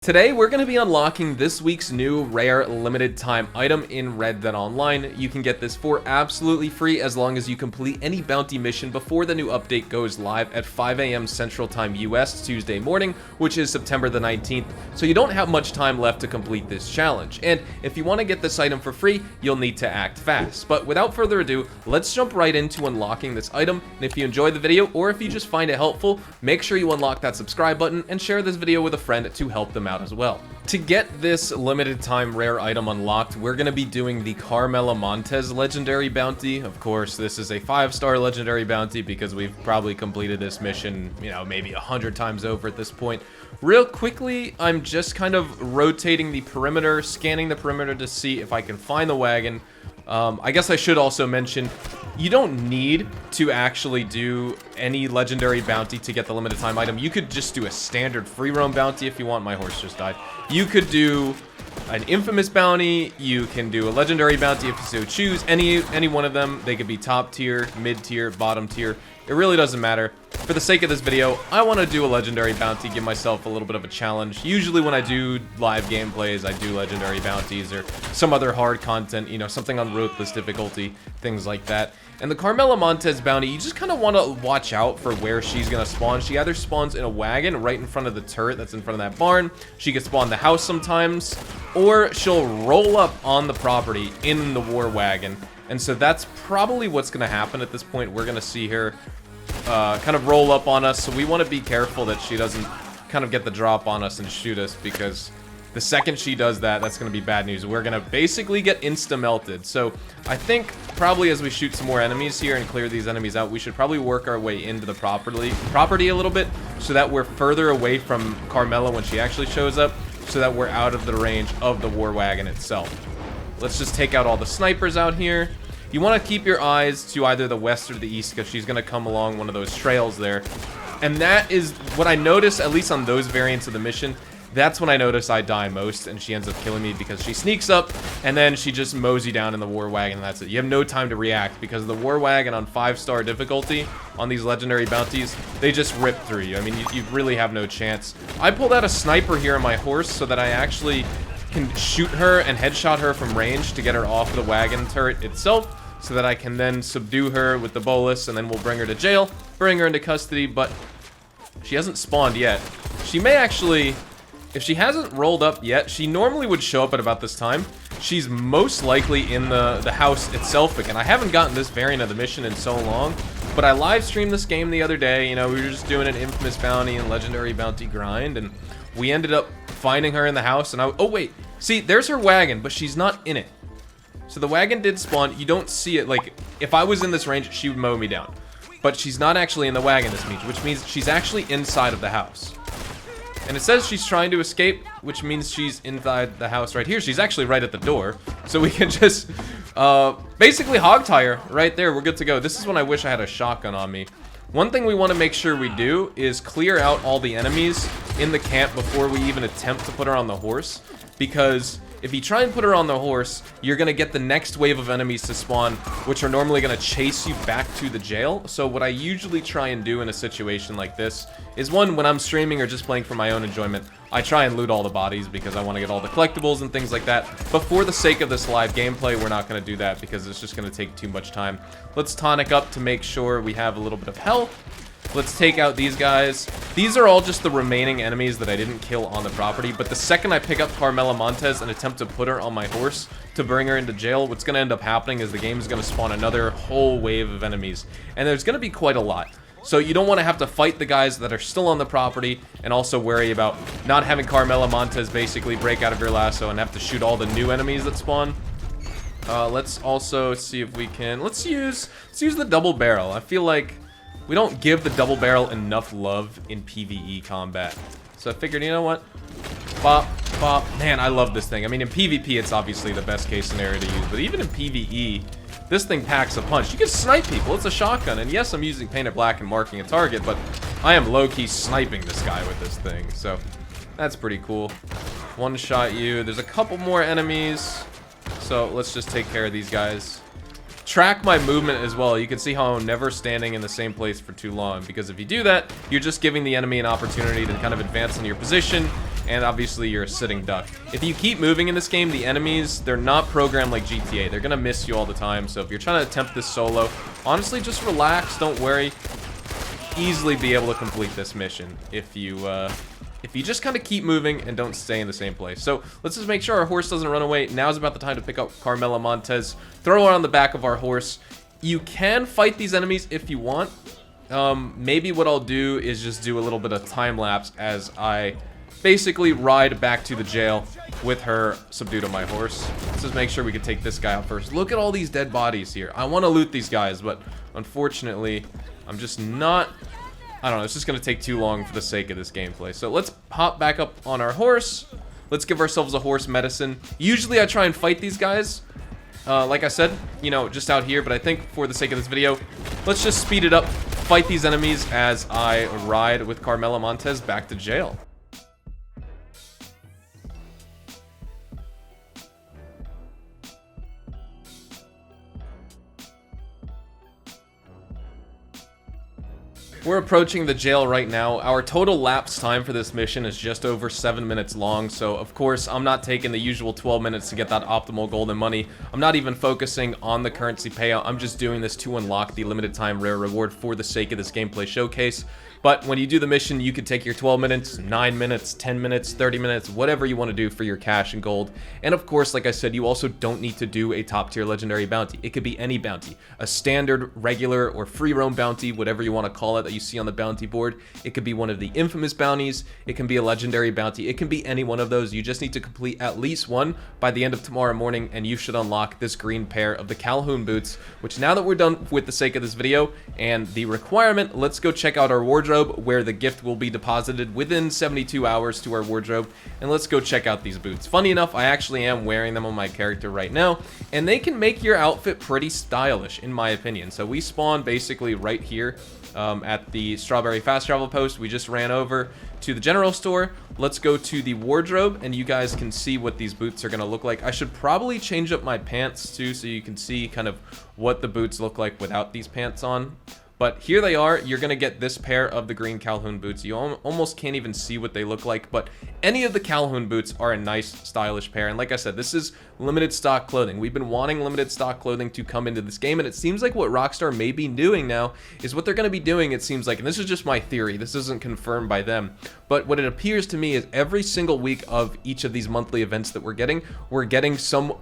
Today, we're going to be unlocking this week's new rare limited time item in Red Dead Online. You can get this for absolutely free as long as you complete any bounty mission before the new update goes live at 5 a.m. Central Time US Tuesday morning, which is September the 19th. So you don't have much time left to complete this challenge. And if you want to get this item for free, you'll need to act fast. But without further ado, let's jump right into unlocking this item. And if you enjoyed the video or if you just find it helpful, make sure you unlock that subscribe button and share this video with a friend to help them out as well. To get this limited time rare item unlocked, we're going to be doing the Carmela Montez legendary bounty. Of course, this is a 5-star legendary bounty because we've probably completed this mission, maybe 100 times over at this point. Real quickly, I'm just kind of rotating the perimeter, scanning the perimeter to see if I can find the wagon. I guess I should also mention, you don't need to actually do any legendary bounty to get the limited time item. You could just do a standard free roam bounty if you want. My horse just died. You could do an infamous bounty. You can do a legendary bounty if you so choose. Any one of them. They could be top tier, mid tier, bottom tier. It really doesn't matter. For the sake of this video, I want to do a legendary bounty, give myself a little bit of a challenge. Usually when I do live gameplays, I do legendary bounties or some other hard content, something on ruthless difficulty, things like that. And the Carmela Montez bounty, you just kind of want to watch out for where she's going to spawn. She either spawns in a wagon right in front of the turret that's in front of that barn. She could spawn in the house sometimes, or she'll roll up on the property in the war wagon. And so that's probably what's going to happen at this point. We're going to see her kind of roll up on us, so we want to be careful that she doesn't kind of get the drop on us and shoot us, because the second she does that, that's going to be bad news. We're going to basically get insta-melted. So I think probably as we shoot some more enemies here and clear these enemies out, we should probably work our way into the property a little bit so that we're further away from Carmela when she actually shows up, so that we're out of the range of the war wagon itself. Let's just take out all the snipers out here. You want to keep your eyes to either the west or the east, because she's going to come along one of those trails there. And that is what I notice, at least on those variants of the mission. That's when I notice I die most, and she ends up killing me because she sneaks up, and then she just mows you down in the war wagon, and that's it. You have no time to react, because the war wagon on 5-star difficulty on these legendary bounties, they just rip through you. I mean, you really have no chance. I pulled out a sniper here on my horse so that I actually can shoot her and headshot her from range to get her off the wagon turret itself, so that I can then subdue her with the bolus, and then we'll bring her to jail, bring her into custody. But she hasn't spawned yet. She may actually, if she hasn't rolled up yet, she normally would show up at about this time. She's most likely in the house itself again. I haven't gotten this variant of the mission in so long, but I live streamed this game the other day. We were just doing an infamous bounty and legendary bounty grind, and we ended up finding her in the house. And oh wait, see, there's her wagon, but she's not in it. So the wagon did spawn. You don't see it. Like, if I was in this range, she would mow me down. But she's not actually in the wagon this means, which means she's actually inside of the house. And it says she's trying to escape, which means she's inside the house right here. She's actually right at the door. So we can just basically hog tie her right there. We're good to go. This is when I wish I had a shotgun on me. One thing we want to make sure we do is clear out all the enemies in the camp before we even attempt to put her on the horse. Because if you try and put her on the horse, you're going to get the next wave of enemies to spawn, which are normally going to chase you back to the jail. So what I usually try and do in a situation like this is, one, when I'm streaming or just playing for my own enjoyment, I try and loot all the bodies because I want to get all the collectibles and things like that. But for the sake of this live gameplay, we're not going to do that because it's just going to take too much time. Let's tonic up to make sure we have a little bit of health. Let's take out these guys. These are all just the remaining enemies that I didn't kill on the property. But the second I pick up Carmela Montez and attempt to put her on my horse to bring her into jail, what's going to end up happening is the game is going to spawn another whole wave of enemies. And there's going to be quite a lot. So you don't want to have to fight the guys that are still on the property and also worry about not having Carmela Montez basically break out of your lasso and have to shoot all the new enemies that spawn. Let's also see if we can... Let's use the double barrel. I feel like we don't give the double barrel enough love in PvE combat. So I figured, you know what? Bop, bop. Man, I love this thing. I mean, in PvP, it's obviously the best case scenario to use. But even in PvE, this thing packs a punch. You can snipe people. It's a shotgun. And yes, I'm using painted black and marking a target, but I am low-key sniping this guy with this thing. So that's pretty cool. One shot you. There's a couple more enemies. So let's just take care of these guys. Track my movement as well. You can see how I'm never standing in the same place for too long, because if you do that, you're just giving the enemy an opportunity to kind of advance into your position and obviously you're a sitting duck. If you keep moving in this game, the enemies, they're not programmed like GTA. They're gonna miss you all the time, so if you're trying to attempt this solo, honestly, just relax, don't worry. Easily be able to complete this mission if you just kind of keep moving and don't stay in the same place. So let's just make sure our horse doesn't run away. Now's about the time to pick up Carmela Montez, throw her on the back of our horse. You can fight these enemies if you want. Maybe what I'll do is just do a little bit of time lapse as I basically ride back to the jail with her subdued on my horse. Let's just make sure we can take this guy out first. Look at all these dead bodies here. I want to loot these guys, but unfortunately, I'm just not... I don't know, it's just going to take too long for the sake of this gameplay. So let's hop back up on our horse. Let's give ourselves a horse medicine. Usually I try and fight these guys. Like I said, you know, just out here, but I think for the sake of this video, let's just speed it up, fight these enemies as I ride with Carmela Montez back to jail. We're approaching the jail right now. Our total lapse time for this mission is just over 7 minutes long, so of course I'm not taking the usual 12 minutes to get that optimal golden money. I'm not even focusing on the currency payout. I'm just doing this to unlock the limited time rare reward for the sake of this gameplay showcase. But when you do the mission, you can take your 12 minutes, 9 minutes, 10 minutes, 30 minutes, whatever you want to do for your cash and gold. And of course, like I said, you also don't need to do a top tier legendary bounty. It could be any bounty, a standard, regular, or free roam bounty, whatever you want to call it that you see on the bounty board. It could be one of the infamous bounties. It can be a legendary bounty. It can be any one of those. You just need to complete at least one by the end of tomorrow morning, and you should unlock this green pair of the Calhoun boots, which now that we're done with the sake of this video and the requirement, let's go check out our wardrobe, where the gift will be deposited within 72 hours to our wardrobe, and let's go check out these boots. Funny enough, I actually am wearing them on my character right now, and they can make your outfit pretty stylish in my opinion. So we spawn basically right here at the Strawberry Fast Travel Post. We just ran over to the general store. Let's go to the wardrobe, and you guys can see what these boots are going to look like. I should probably change up my pants too, so you can see kind of what the boots look like without these pants on. But here they are. You're going to get this pair of the green Calhoun boots. You almost can't even see what they look like, but any of the Calhoun boots are a nice, stylish pair. And like I said, this is limited stock clothing. We've been wanting limited stock clothing to come into this game, and it seems like what Rockstar may be doing now is what they're going to be doing, it seems like, and this is just my theory. This isn't confirmed by them. But what it appears to me is every single week of each of these monthly events that we're getting some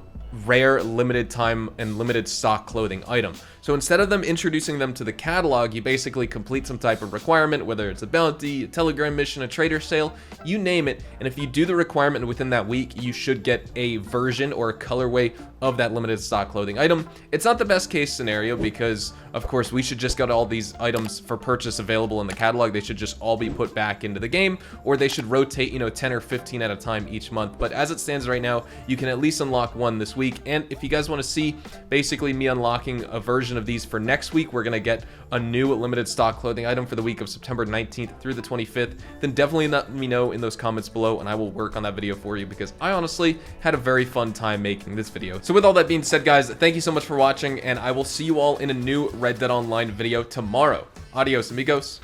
rare, limited time, and limited stock clothing item. So instead of them introducing them to the catalog, you basically complete some type of requirement, whether it's a bounty, a telegram mission, a trader sale, you name it, and if you do the requirement within that week, you should get a version or a colorway of that limited stock clothing item. It's not the best case scenario because, of course, we should just get all these items for purchase available in the catalog. They should just all be put back into the game, or they should rotate, you know, 10 or 15 at a time each month. But as it stands right now, you can at least unlock one this week. And if you guys want to see basically me unlocking a version of these for next week, we're going to get a new limited stock clothing item for the week of September 19th through the 25th, then definitely let me know in those comments below, and I will work on that video for you because I honestly had a very fun time making this video. So with all that being said, guys, thank you so much for watching, and I will see you all in a new Red Dead Online video tomorrow. Adios, amigos.